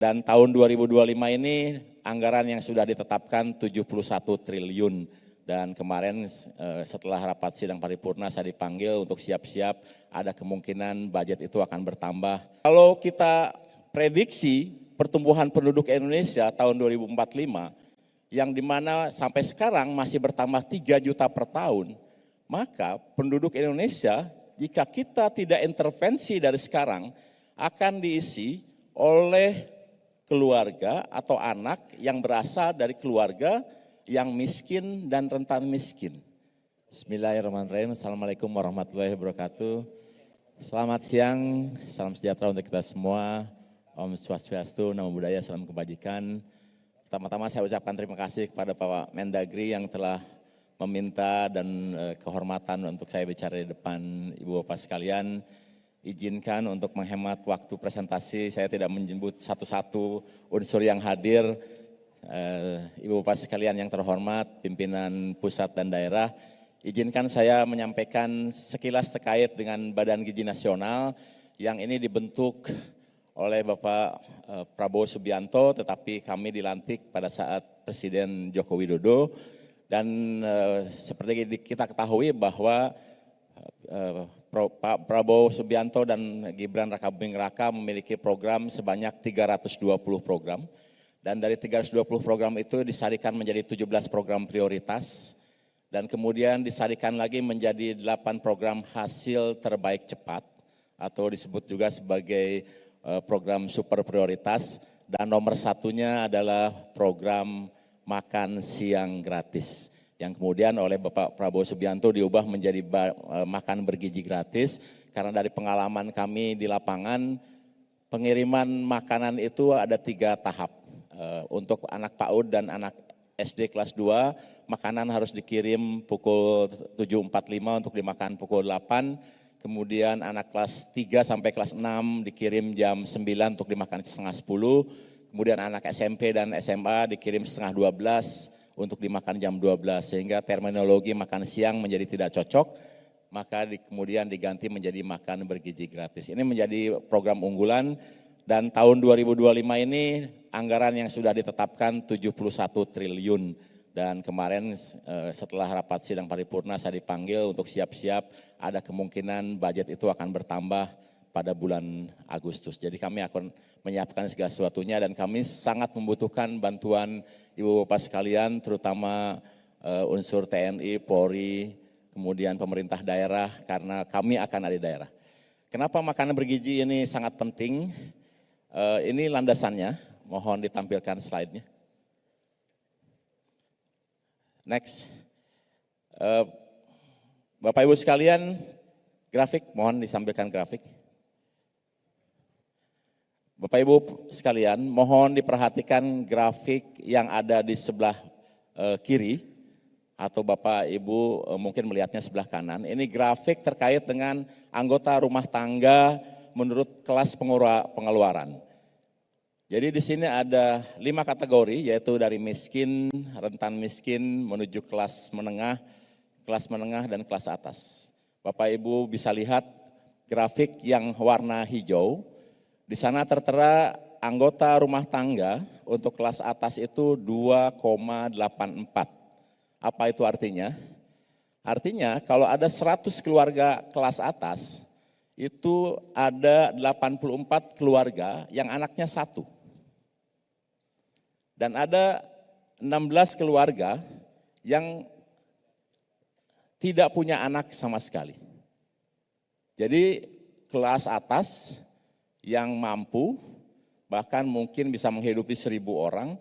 Dan tahun 2025 ini anggaran yang sudah ditetapkan 71 triliun. Dan kemarin setelah rapat sidang paripurna saya dipanggil untuk siap-siap ada kemungkinan budget itu akan bertambah. Kalau kita prediksi pertumbuhan penduduk Indonesia tahun 2045 yang dimana sampai sekarang masih bertambah 3 juta per tahun, maka penduduk Indonesia jika kita tidak intervensi dari sekarang akan diisi oleh keluarga atau anak yang berasal dari keluarga yang miskin dan rentan miskin. Bismillahirrahmanirrahim. Assalamualaikum warahmatullahi wabarakatuh. Selamat siang, salam sejahtera untuk kita semua. Om Swastiastu, Namo Buddhaya, salam kebajikan. Pertama-tama saya ucapkan terima kasih kepada Pak Mendagri yang telah meminta dan kehormatan untuk saya bicara di depan Ibu Bapak sekalian. Izinkan untuk menghemat waktu presentasi, saya tidak menyebut satu-satu unsur yang hadir. Ibu Bapak sekalian yang terhormat, pimpinan pusat dan daerah, izinkan saya menyampaikan sekilas terkait dengan Badan Gizi Nasional yang ini dibentuk oleh Bapak Prabowo Subianto, tetapi kami dilantik pada saat Presiden Joko Widodo. Dan seperti kita ketahui bahwa Pak Prabowo Subianto dan Gibran Rakabuming Raka memiliki program sebanyak 320 program. Dan dari 320 program itu disarikan menjadi 17 program prioritas. Dan kemudian disarikan lagi menjadi 8 program hasil terbaik cepat. Atau disebut juga sebagai program super prioritas. Dan nomor satunya adalah program makan siang gratis, yang kemudian oleh Bapak Prabowo Subianto diubah menjadi makan bergizi gratis, karena dari pengalaman kami di lapangan, pengiriman makanan itu ada 3 tahap. Untuk anak PAUD dan anak SD kelas 2, makanan harus dikirim pukul 7.45 untuk dimakan pukul 8, kemudian anak kelas 3 sampai kelas 6 dikirim jam 9 untuk dimakan setengah 10, kemudian anak SMP dan SMA dikirim setengah 12, untuk dimakan jam 12, sehingga terminologi makan siang menjadi tidak cocok, maka kemudian diganti menjadi makan bergizi gratis. Ini menjadi program unggulan dan tahun 2025 ini anggaran yang sudah ditetapkan 71 triliun. Dan kemarin setelah rapat sidang paripurna saya dipanggil untuk siap-siap ada kemungkinan budget itu akan bertambah pada bulan Agustus. Jadi kami akan menyiapkan segala sesuatunya dan kami sangat membutuhkan bantuan Ibu Bapak sekalian, terutama unsur TNI, Polri, kemudian pemerintah daerah, karena kami akan ada di daerah. Kenapa makanan bergizi ini sangat penting? Ini landasannya, mohon ditampilkan slide-nya. Next. Bapak Ibu sekalian, grafik, mohon ditampilkan grafik. Bapak Ibu sekalian, mohon diperhatikan grafik yang ada di sebelah kiri, atau Bapak Ibu mungkin melihatnya sebelah kanan. Ini grafik terkait dengan anggota rumah tangga menurut kelas pengeluaran. Jadi di sini ada 5 kategori, yaitu dari miskin, rentan miskin, menuju kelas menengah dan kelas atas. Bapak Ibu bisa lihat grafik yang warna hijau. Di sana tertera anggota rumah tangga untuk kelas atas itu 2,84. Apa itu artinya? Artinya kalau ada 100 keluarga kelas atas, itu ada 84 keluarga yang anaknya 1. Dan ada 16 keluarga yang tidak punya anak sama sekali. Jadi kelas atas yang mampu, bahkan mungkin bisa menghidupi 1.000 orang,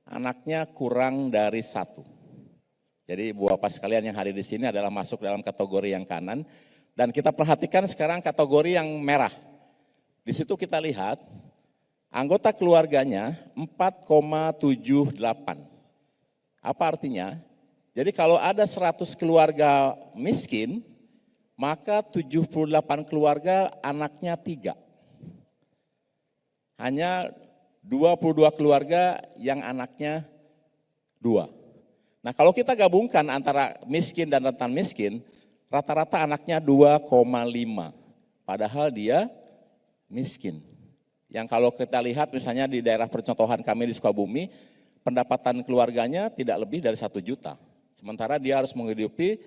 anaknya kurang dari 1. Jadi Ibu Bapak sekalian yang hadir di sini adalah masuk dalam kategori yang kanan. Dan kita perhatikan sekarang kategori yang merah. Di situ kita lihat anggota keluarganya 4,78. Apa artinya? Jadi kalau ada 100 keluarga miskin, maka 78 keluarga anaknya 3. Hanya 22 keluarga yang anaknya 2. Nah kalau kita gabungkan antara miskin dan rentan miskin, rata-rata anaknya 2,5. Padahal dia miskin. Yang kalau kita lihat misalnya di daerah percontohan kami di Sukabumi, pendapatan keluarganya tidak lebih dari 1 juta. Sementara dia harus menghidupi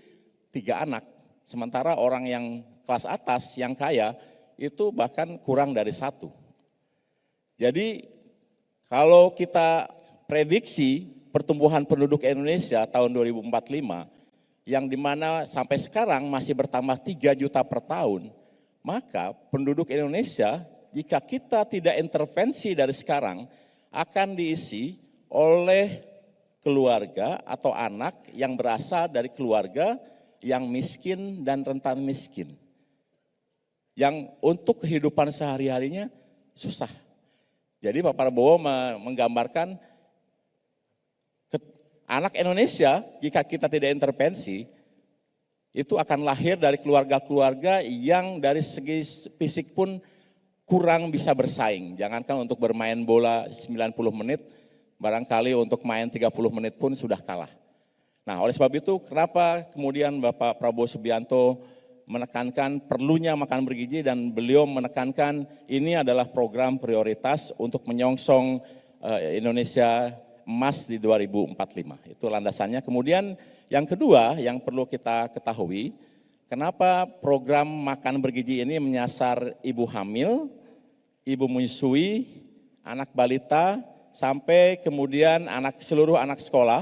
3 anak. Sementara orang yang kelas atas, yang kaya, itu bahkan kurang dari 1. Jadi kalau kita prediksi pertumbuhan penduduk Indonesia tahun 2045, yang dimana sampai sekarang masih bertambah 3 juta per tahun, maka penduduk Indonesia jika kita tidak intervensi dari sekarang akan diisi oleh keluarga atau anak yang berasal dari keluarga yang miskin dan rentan miskin. Yang untuk kehidupan sehari-harinya susah. Jadi Pak Prabowo menggambarkan anak Indonesia jika kita tidak intervensi itu akan lahir dari keluarga-keluarga yang dari segi fisik pun kurang bisa bersaing. Jangankan untuk bermain bola 90 menit, barangkali untuk main 30 menit pun sudah kalah. Nah, oleh sebab itu kenapa kemudian Bapak Prabowo Subianto menekankan perlunya makan bergizi dan beliau menekankan ini adalah program prioritas untuk menyongsong Indonesia emas di 2045. Itu landasannya. Kemudian yang kedua yang perlu kita ketahui, kenapa program makan bergizi ini menyasar ibu hamil, ibu menyusui, anak balita, sampai kemudian seluruh anak sekolah,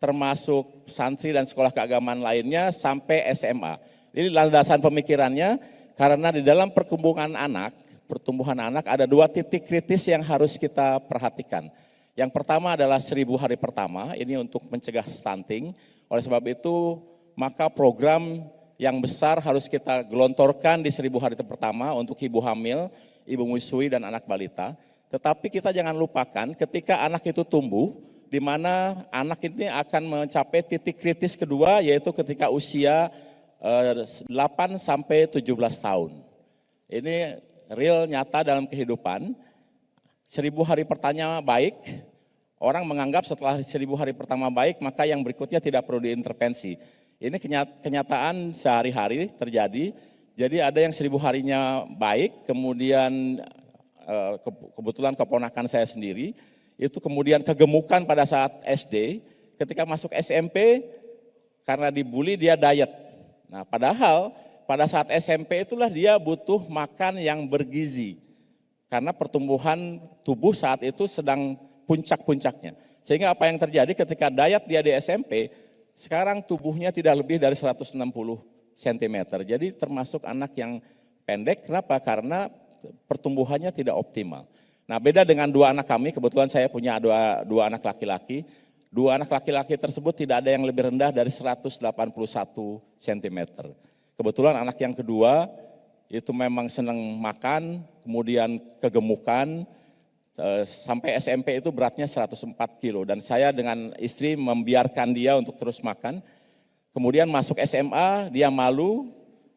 termasuk santri dan sekolah keagamaan lainnya sampai SMA. Ini landasan pemikirannya karena di dalam pertumbuhan anak ada 2 titik kritis yang harus kita perhatikan. Yang pertama adalah 1000 hari pertama, ini untuk mencegah stunting. Oleh sebab itu maka program yang besar harus kita gelontorkan di 1000 hari pertama untuk ibu hamil, ibu menyusui dan anak balita. Tetapi kita jangan lupakan ketika anak itu tumbuh, di mana anak ini akan mencapai titik kritis kedua yaitu ketika usia 8 sampai 17 tahun. Ini real nyata dalam kehidupan. 1000 hari pertama baik, orang menganggap setelah 1000 hari pertama baik maka yang berikutnya tidak perlu diintervensi. Ini kenyataan sehari-hari terjadi. Jadi ada yang 1000 harinya baik, kemudian kebetulan keponakan saya sendiri, itu kemudian kegemukan pada saat SD, ketika masuk SMP karena dibully dia diet. Nah padahal pada saat SMP itulah dia butuh makan yang bergizi. Karena pertumbuhan tubuh saat itu sedang puncak-puncaknya. Sehingga apa yang terjadi ketika diet dia di SMP, sekarang tubuhnya tidak lebih dari 160 cm. Jadi termasuk anak yang pendek, kenapa? Karena pertumbuhannya tidak optimal. Nah beda dengan 2 anak kami, kebetulan saya punya dua anak laki-laki. 2 anak laki-laki tersebut tidak ada yang lebih rendah dari 181 cm. Kebetulan anak yang kedua itu memang senang makan, kemudian kegemukan, sampai SMP itu beratnya 104 kilo. Dan saya dengan istri membiarkan dia untuk terus makan. Kemudian masuk SMA, dia malu,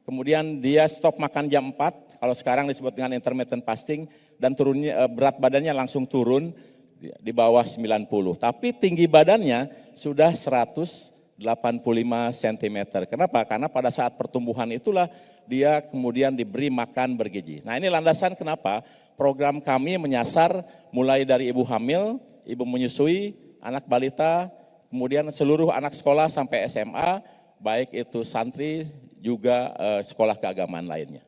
kemudian dia stop makan jam 4, kalau sekarang disebut dengan intermittent fasting, dan turunnya berat badannya langsung turun di bawah 90. Tapi tinggi badannya sudah 185 cm. Kenapa? Karena pada saat pertumbuhan itulah dia kemudian diberi makan bergizi. Nah ini landasan kenapa program kami menyasar mulai dari ibu hamil, ibu menyusui, anak balita, kemudian seluruh anak sekolah sampai SMA, baik itu santri juga sekolah keagamaan lainnya.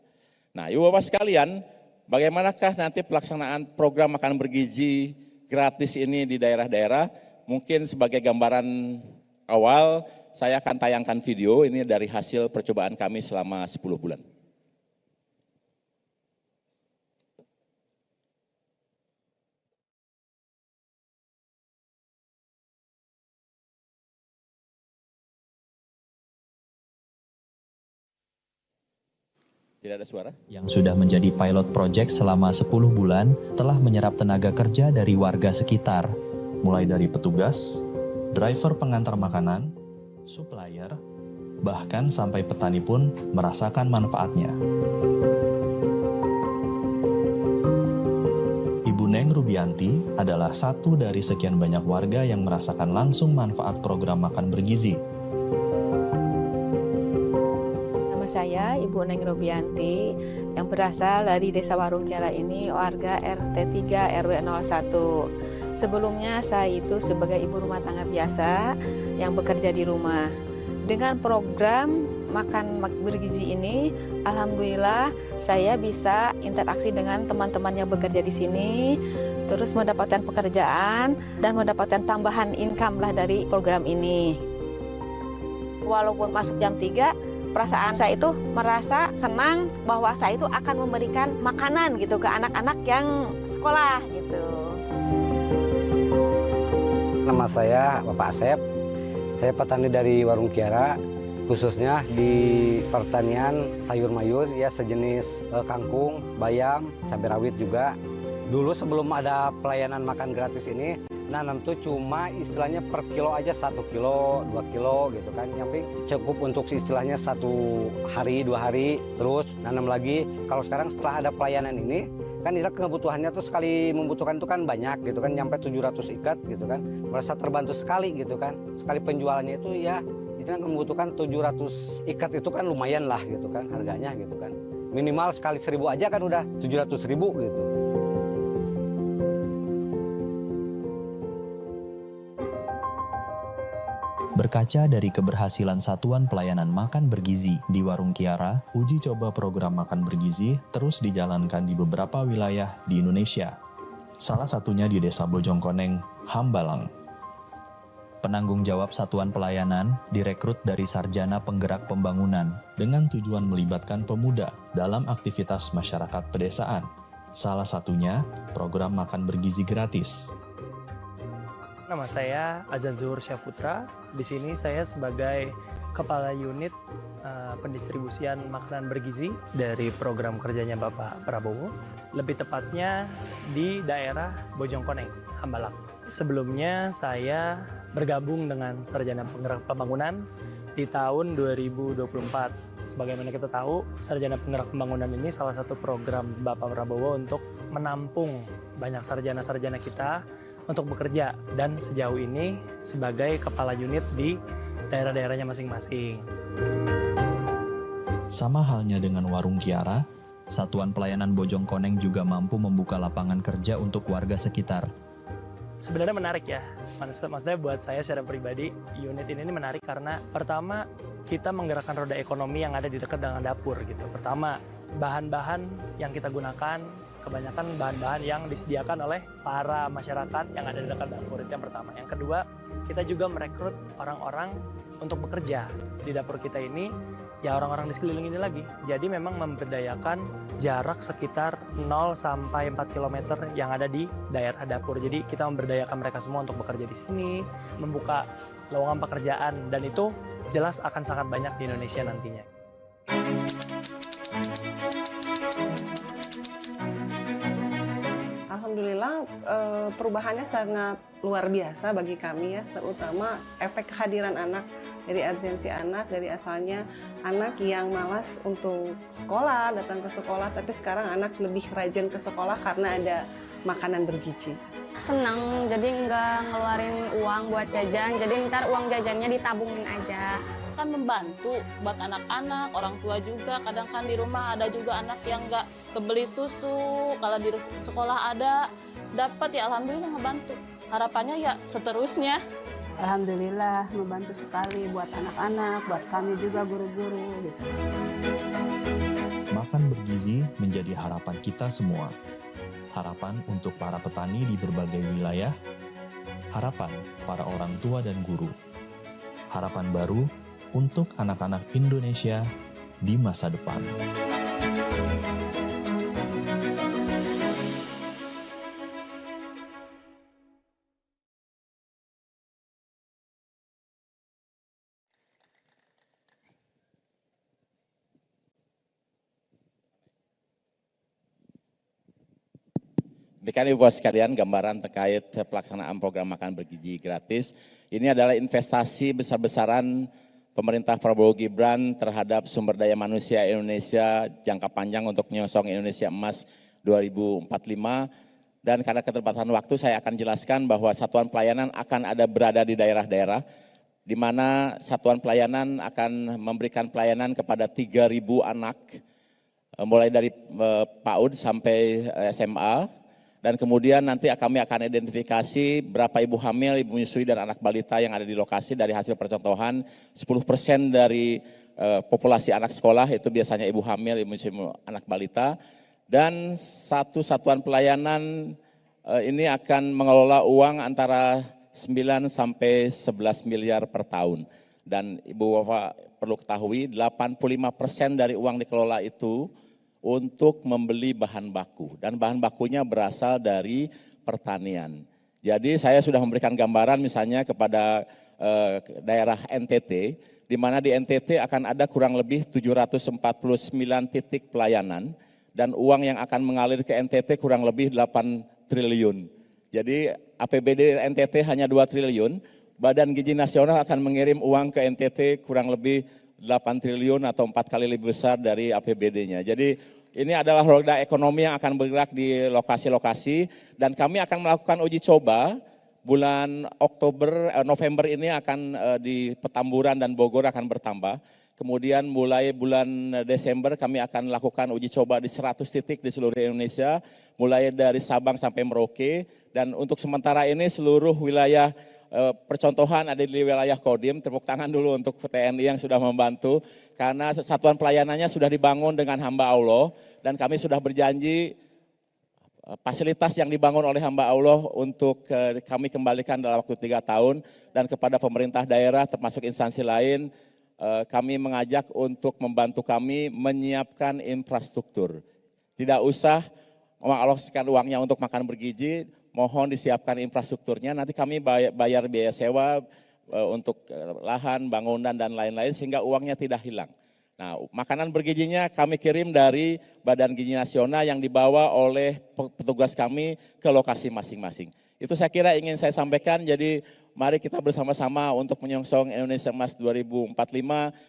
Nah ibu bapak sekalian, bagaimanakah nanti pelaksanaan program makan bergizi gratis ini di daerah-daerah? Mungkin sebagai gambaran awal, saya akan tayangkan video ini dari hasil percobaan kami selama 10 bulan. Tidak ada suara. Yang sudah menjadi pilot project selama 10 bulan telah menyerap tenaga kerja dari warga sekitar, mulai dari petugas, driver pengantar makanan, supplier, bahkan sampai petani pun merasakan manfaatnya. Ibu Neng Rubianti adalah satu dari sekian banyak warga yang merasakan langsung manfaat program makan bergizi. Nama saya Ibu Neng Robianti yang berasal dari Desa Warung Kiara ini, warga RT 3 RW 01. Sebelumnya saya itu sebagai ibu rumah tangga biasa yang bekerja di rumah. Dengan program makan bergizi ini, alhamdulillah saya bisa interaksi dengan teman-teman yang bekerja di sini, terus mendapatkan pekerjaan dan mendapatkan tambahan income lah dari program ini. Walaupun masuk jam 3, perasaan saya itu merasa senang bahwa saya itu akan memberikan makanan gitu ke anak-anak yang sekolah gitu. Nama saya Bapak Asep, saya petani dari Warung Kiara, khususnya di pertanian sayur mayur ya sejenis kangkung, bayam, cabai rawit juga. Dulu sebelum ada pelayanan makan gratis ini, nanam tuh cuma istilahnya per kilo aja 1 kilo, 2 kilo gitu kan. Yang penting cukup untuk istilahnya 1 hari, 2 hari, terus nanam lagi. Kalau sekarang setelah ada pelayanan ini, kan istilah kebutuhannya tuh sekali membutuhkan itu kan banyak gitu kan, nyampe 700 ikat gitu kan. Merasa terbantu sekali gitu kan. Sekali penjualannya itu ya istilahnya membutuhkan 700 ikat itu kan lumayan lah gitu kan harganya gitu kan. Minimal sekali 1000 aja kan udah 700.000 gitu. Berkaca dari keberhasilan Satuan Pelayanan Makan Bergizi di Warung Kiara, uji coba program makan bergizi terus dijalankan di beberapa wilayah di Indonesia. Salah satunya di Desa Bojongkoneng, Hambalang. Penanggung jawab Satuan Pelayanan direkrut dari sarjana penggerak pembangunan dengan tujuan melibatkan pemuda dalam aktivitas masyarakat pedesaan. Salah satunya program makan bergizi gratis. Nama saya Azan Zuhur Syahputra. Di sini saya sebagai Kepala Unit Pendistribusian Makanan Bergizi dari program kerjanya Bapak Prabowo. Lebih tepatnya di daerah Bojongkoneng, Hambalang. Sebelumnya saya bergabung dengan Sarjana Penggerak Pembangunan di tahun 2024. Sebagaimana kita tahu, Sarjana Penggerak Pembangunan ini salah satu program Bapak Prabowo untuk menampung banyak sarjana-sarjana kita untuk bekerja, dan sejauh ini sebagai kepala unit di daerah-daerahnya masing-masing. Sama halnya dengan Warung Kiara, Satuan Pelayanan Bojongkoneng juga mampu membuka lapangan kerja untuk warga sekitar. Sebenarnya menarik ya, maksudnya buat saya secara pribadi, unit ini menarik karena pertama kita menggerakkan roda ekonomi yang ada di dekat dengan dapur gitu. Pertama, bahan-bahan yang kita gunakan kebanyakan bahan-bahan yang disediakan oleh para masyarakat yang ada di dekat dapur, itu yang pertama. Yang kedua, kita juga merekrut orang-orang untuk bekerja di dapur kita ini, ya orang-orang di sekeliling ini lagi. Jadi memang memberdayakan jarak sekitar 0 sampai 4 km yang ada di daerah dapur. Jadi kita memberdayakan mereka semua untuk bekerja di sini, membuka lowongan pekerjaan, dan itu jelas akan sangat banyak di Indonesia nantinya. Alhamdulillah perubahannya sangat luar biasa bagi kami ya, terutama efek kehadiran anak, dari absensi anak, dari asalnya anak yang malas untuk sekolah, datang ke sekolah, tapi sekarang anak lebih rajin ke sekolah karena ada makanan bergizi. Senang, jadi nggak ngeluarin uang buat jajan, jadi ntar uang jajannya ditabungin aja. Kan membantu buat anak-anak, orang tua juga. Kadang kan di rumah ada juga anak yang nggak kebeli susu, kalau di sekolah ada, dapat ya alhamdulillah ngebantu. Harapannya ya seterusnya. Alhamdulillah membantu sekali buat anak-anak, buat kami juga guru-guru gitu. Makan bergizi menjadi harapan kita semua. Harapan untuk para petani di berbagai wilayah, harapan para orang tua dan guru, harapan baru untuk anak-anak Indonesia di masa depan. Demikian Ibu sekalian gambaran terkait pelaksanaan program makan bergizi gratis. Ini adalah investasi besar-besaran pemerintah Prabowo Gibran terhadap sumber daya manusia Indonesia jangka panjang untuk menyongsong Indonesia Emas 2045. Dan karena keterbatasan waktu saya akan jelaskan bahwa satuan pelayanan akan ada berada di daerah-daerah di mana satuan pelayanan akan memberikan pelayanan kepada 3.000 anak, mulai dari PAUD sampai SMA, dan kemudian nanti kami akan identifikasi berapa ibu hamil, ibu menyusui, dan anak balita yang ada di lokasi. Dari hasil percontohan, 10% dari populasi anak sekolah itu biasanya ibu hamil, ibu menyusui, anak balita, dan satu satuan pelayanan ini akan mengelola uang antara 9 sampai 11 miliar per tahun. Dan Ibu Bapak perlu ketahui 85% dari uang dikelola itu untuk membeli bahan baku. Dan bahan bakunya berasal dari pertanian. Jadi saya sudah memberikan gambaran misalnya kepada daerah NTT, di mana di NTT akan ada kurang lebih 749 titik pelayanan. Dan uang yang akan mengalir ke NTT kurang lebih 8 triliun. Jadi APBD NTT hanya 2 triliun, Badan Gizi Nasional akan mengirim uang ke NTT kurang lebih 8 triliun atau 4 kali lebih besar dari APBD-nya. Jadi ini adalah roda ekonomi yang akan bergerak di lokasi-lokasi, dan kami akan melakukan uji coba bulan November ini akan di Petamburan dan Bogor akan bertambah. Kemudian mulai bulan Desember kami akan lakukan uji coba di 100 titik di seluruh Indonesia, mulai dari Sabang sampai Merauke. Dan untuk sementara ini seluruh wilayah percontohan ada di wilayah Kodim. Tepuk tangan dulu untuk TNI yang sudah membantu, karena satuan pelayanannya sudah dibangun dengan hamba Allah, dan kami sudah berjanji fasilitas yang dibangun oleh hamba Allah untuk kami kembalikan dalam waktu 3 tahun. Dan kepada pemerintah daerah termasuk instansi lain, kami mengajak untuk membantu kami menyiapkan infrastruktur. Tidak usah mengalokasikan uangnya untuk makan bergizi, mohon disiapkan infrastrukturnya. Nanti kami bayar biaya sewa untuk lahan, bangunan, dan lain-lain sehingga uangnya tidak hilang. Nah, makanan bergizinya kami kirim dari Badan Gizi Nasional yang dibawa oleh petugas kami ke lokasi masing-masing. Itu saya kira ingin saya sampaikan, jadi mari kita bersama-sama untuk menyongsong Indonesia Emas 2045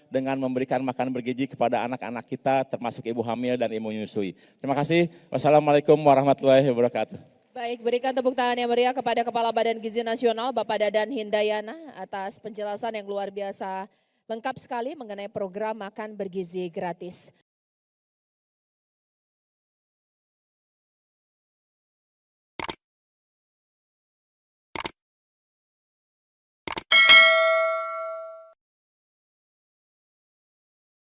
dengan memberikan makan bergizi kepada anak-anak kita, termasuk ibu hamil dan ibu menyusui. Terima kasih. Wassalamualaikum warahmatullahi wabarakatuh. Baik, berikan tepuk tangan yang meriah kepada Kepala Badan Gizi Nasional Bapak Dadan Hindayana atas penjelasan yang luar biasa lengkap sekali mengenai program makan bergizi gratis.